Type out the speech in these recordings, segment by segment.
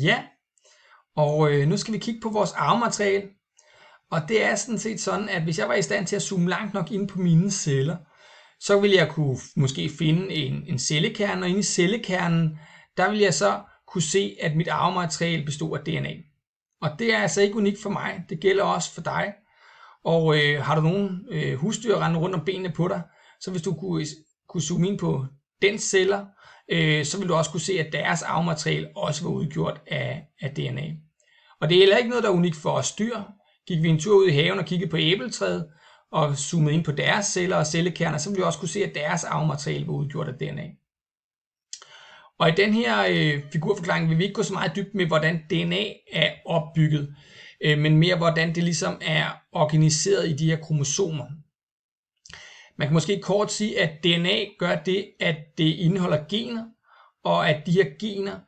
Ja, og nu skal vi kigge på vores arvemateriale. Og det er sådan set sådan, at hvis jeg var i stand til at zoome langt nok ind på mine celler, så ville jeg kunne måske finde en cellekerne, og inde i cellekernen, der vil jeg så kunne se, at mit arvemateriale består af DNA. Og det er altså ikke unikt for mig, det gælder også for dig. Og har du nogen husdyr rende rundt om benene på dig, så hvis du kunne zoome ind på den celler, så vil du også kunne se, at deres arvemateriale også var udgjort af DNA. Og det er heller ikke noget, der er unikt for os dyr. Gik vi en tur ud i haven og kiggede på æbletræet, og zoomede ind på deres celler og cellekerner, så vil vi også kunne se, at deres arvemateriale var udgjort af DNA. Og i den her figurforklaring vil vi ikke gå så meget dybt med, hvordan DNA er opbygget, men mere hvordan det ligesom er organiseret i de her kromosomer. Man kan måske kort sige, at DNA gør det, at det indeholder gener, og at de her gener,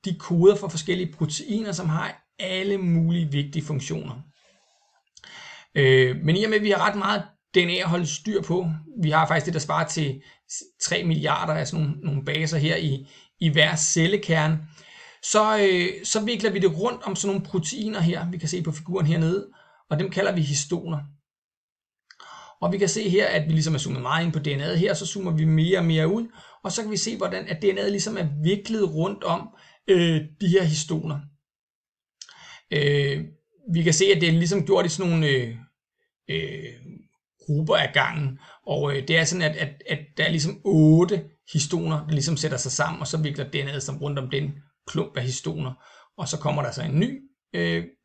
de koder for forskellige proteiner, som har alle mulige vigtige funktioner. Men i og med, at vi har ret meget DNA at holde styr på, vi har faktisk det, der svarer til 3 milliarder af sådan nogle baser her i hver cellekerne, så vikler vi det rundt om sådan nogle proteiner her, vi kan se på figuren hernede, og dem kalder vi histoner. Og vi kan se her, at vi ligesom er zoomet meget ind på DNA'et her, så zoomer vi mere og mere ud, og så kan vi se, hvordan at DNA'et ligesom er viklet rundt om de her histoner. Vi kan se, at det er ligesom gjort i sådan nogle grupper af gangen, og det er sådan, at der er ligesom 8 histoner, der ligesom sætter sig sammen, og så vikler DNA'et som rundt om den klump af histoner, og så kommer der så en ny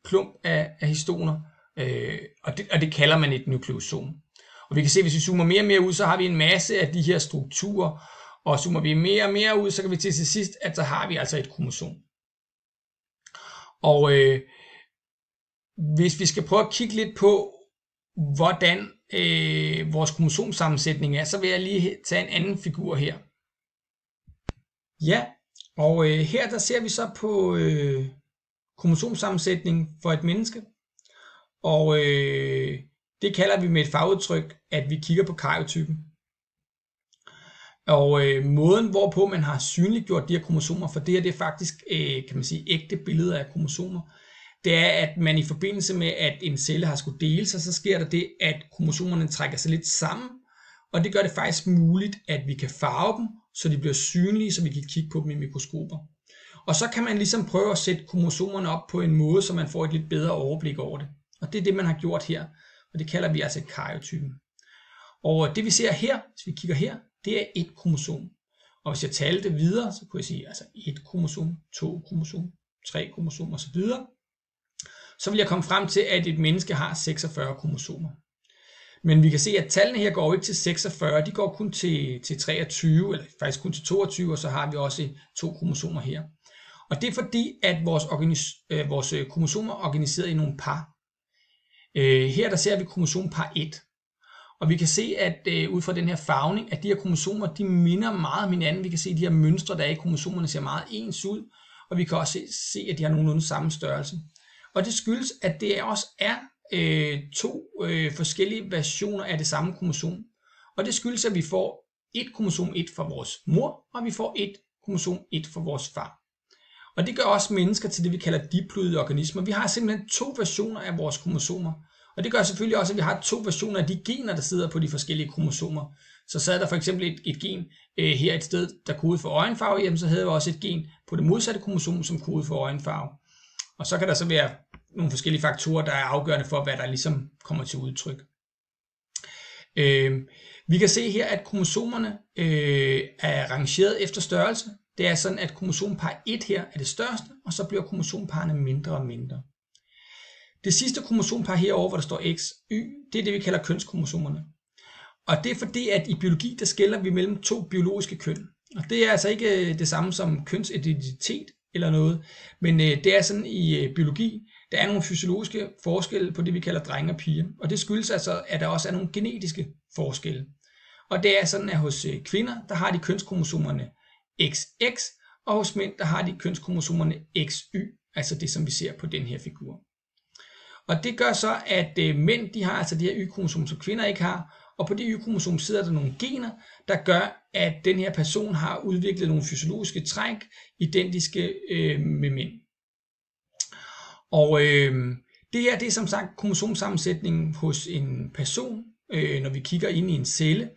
klump af histoner, og det kalder man et nukleosom. Og vi kan se, at hvis vi zoomer mere og mere ud, så har vi en masse af de her strukturer, og zoomer vi mere og mere ud, så kan vi til sidst, at så har vi altså et kromosom. Og hvis vi skal prøve at kigge lidt på, hvordan vores kromosomsammensætning er, så vil jeg lige tage en anden figur her. Ja, og her der ser vi så på kromosomsammensætning for et menneske, og det kalder vi med et fagudtryk, at vi kigger på karyotypen. Og måden, hvorpå man har synliggjort de her kromosomer, for det her det er faktisk, kan man sige, ægte billeder af kromosomer, det er, at man i forbindelse med, at en celle har skulle dele sig, så sker der det, at kromosomerne trækker sig lidt sammen, og det gør det faktisk muligt, at vi kan farve dem, så de bliver synlige, så vi kan kigge på dem i mikroskoper. Og så kan man ligesom prøve at sætte kromosomerne op på en måde, så man får et lidt bedre overblik over det. Og det er det, man har gjort her, og det kalder vi altså karyotypen. Og det vi ser her, hvis vi kigger her, det er et kromosom. Og hvis jeg talte det videre, så kunne jeg sige altså 1 kromosom, 2 kromosom, 3 kromosom osv. Så vil jeg komme frem til, at et menneske har 46 kromosomer. Men vi kan se, at tallene her går ikke til 46, de går kun til 23, eller faktisk kun til 22, og så har vi også 2 kromosomer her. Og det er fordi, at vores kromosomer er organiseret i nogle par. Her der ser vi kromosompar 1. Og vi kan se, at ud fra den her farvning, at de her kromosomer, de minder meget om hinanden. Vi kan se, at de her mønstre, der er i kromosomerne, ser meget ens ud. Og vi kan også se, at de har nogenlunde samme størrelse. Og det skyldes, at det også er 2 forskellige versioner af det samme kromosom. Og det skyldes, at vi får et kromosom 1 fra vores mor, og vi får et kromosom 1 fra vores far. Og det gør også mennesker til det, vi kalder diploide organismer. Vi har simpelthen 2 versioner af vores kromosomer. Og det gør selvfølgelig også, at vi har 2 versioner af de gener, der sidder på de forskellige kromosomer. Så sad der for eksempel et gen her et sted, der kodede for øjenfarve, jamen så havde vi også et gen på det modsatte kromosom, som kodede for øjenfarve. Og så kan der så være nogle forskellige faktorer, der er afgørende for, hvad der ligesom kommer til udtryk. Vi kan se her, at kromosomerne er rangeret efter størrelse. Det er sådan, at kromosompar 1 her er det største, og så bliver kromosomparerne mindre og mindre. Det sidste kromosompar herovre, hvor der står XY, det er det, vi kalder kønskromosomerne. Og det er fordi, at i biologi, der skelner vi mellem 2 biologiske køn. Og det er altså ikke det samme som kønsidentitet eller noget, men det er sådan i biologi, der er nogle fysiologiske forskelle på det, vi kalder drenge og piger. Og det skyldes altså, at der også er nogle genetiske forskelle. Og det er sådan, at hos kvinder, der har de kønskromosomerne XX, og hos mænd, der har de kønskromosomerne XY, altså det, som vi ser på den her figur. Og det gør så, at mænd, de har altså det her Y-kromosom, som kvinder ikke har, og på det Y-kromosom sidder der nogle gener, der gør, at den her person har udviklet nogle fysiologiske træk, identiske med mænd. Og det her, det er som sagt kromosomsammensætningen hos en person, når vi kigger ind i en celle.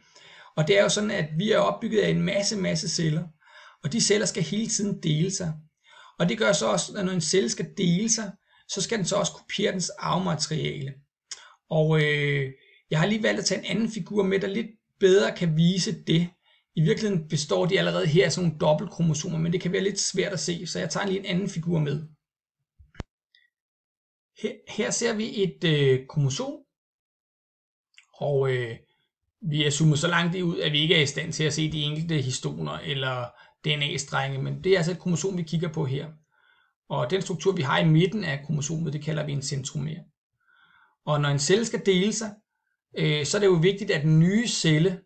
Og det er jo sådan, at vi er opbygget af en masse celler, og de celler skal hele tiden dele sig. Og det gør så også, at når en celle skal dele sig, så skal den så også kopiere dens arvemateriale. Og jeg har lige valgt at tage en anden figur med, der lidt bedre kan vise det. I virkeligheden består de allerede her af sådan nogle dobbeltkromosomer, men det kan være lidt svært at se, så jeg tager lige en anden figur med. Her ser vi et kromosom, og vi er zoomet så langt ud, at vi ikke er i stand til at se de enkelte histoner eller DNA-strenge, men det er altså et kromosom, vi kigger på her. Og den struktur, vi har i midten af kromosomet, det kalder vi en centromer. Og når en celle skal dele sig, så er det jo vigtigt, at den nye celle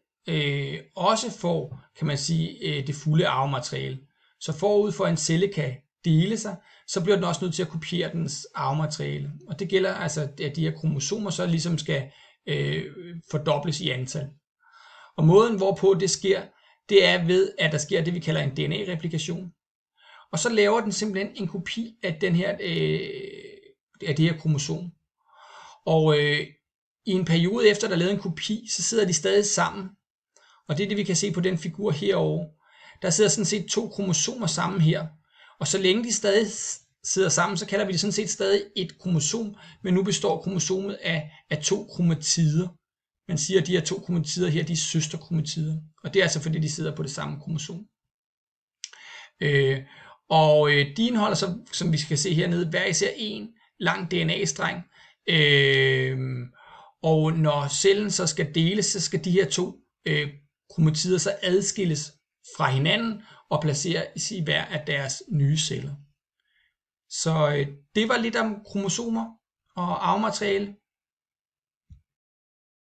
også får, kan man sige, det fulde arvemateriale. Så forud for en celle kan dele sig, så bliver den også nødt til at kopiere dens arvemateriale. Og det gælder altså, at de her kromosomer så ligesom skal fordobles i antal. Og måden, hvorpå det sker, det er ved, at der sker det, vi kalder en DNA-replikation. Og så laver den simpelthen en kopi af den her, af det her kromosom. Og i en periode efter, der er lavet en kopi, så sidder de stadig sammen. Og det er det, vi kan se på den figur herovre. Der sidder sådan set to kromosomer sammen her. Og så længe de stadig sidder sammen, så kalder vi det sådan set stadig et kromosom, men nu består kromosomet af to kromatider. Man siger, at de her to kromatider her, de er søsterkromatider. Og det er altså fordi, de sidder på det samme kromosom. Og de indeholder så, som vi skal se hernede, hver især en lang DNA-streng. Og når cellen så skal deles, så skal de her to kromatider så adskilles fra hinanden og placeres i hver af deres nye celler. Så det var lidt om kromosomer og arvemateriale.